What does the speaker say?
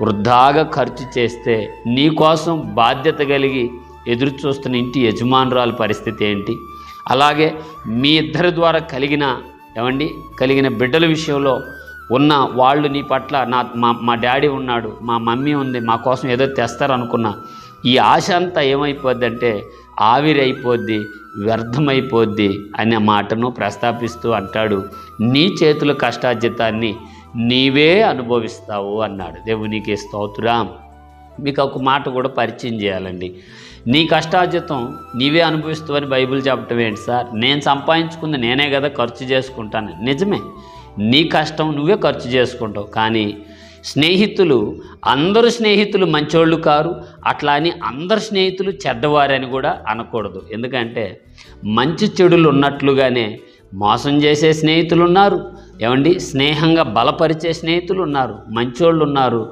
వృధాగా ఖర్చు చేస్తే నీ కోసం బాధ్యత కలిగి ఎదురు చూస్తున్న ఇంటి యజమానురాలు పరిస్థితి ఏంటి? అలాగే మీ ఇద్దరి ద్వారా కలిగిన బిడ్డల విషయంలో ఉన్న వాళ్ళు నీ పట్ల మా డాడీ ఉన్నాడు, మా మమ్మీ ఉంది, మా కోసం ఏదో తెస్తారనుకున్న ఈ ఆశ అంతా ఏమైపోద్ది అంటే ఆవిరైపోద్ది, వ్యర్థమైపోద్ది అనే మాటను ప్రస్తాపిస్తూ అంటాడు, నీ చేతుల కష్టార్జితాన్ని నీవే అనుభవిస్తావు అన్నాడు. దేవునికి స్తోత్రం. మీకు ఒక మాట కూడా పరిచయం చేయాలండి. నీ కష్టార్జితం నీవే అనుభవిస్తావని బైబిల్ చెప్పటం ఏంటి సార్? నేను సంపాదించుకుంది నేనే కదా ఖర్చు చేసుకుంటాను. నిజమే, నీ కష్టం నువ్వే ఖర్చు చేసుకుంటావు. కానీ అందరూ స్నేహితులు మంచోళ్ళు కారు, అట్లా అని అందరు స్నేహితులు చెడ్డవారని కూడా అనకూడదు. ఎందుకంటే మంచి చెడులు ఉన్నట్లుగానే మోసం చేసే స్నేహితులు ఉన్నారు, స్నేహంగా బలపరిచే స్నేహితులు ఉన్నారు, మంచోళ్ళు ఉన్నారు,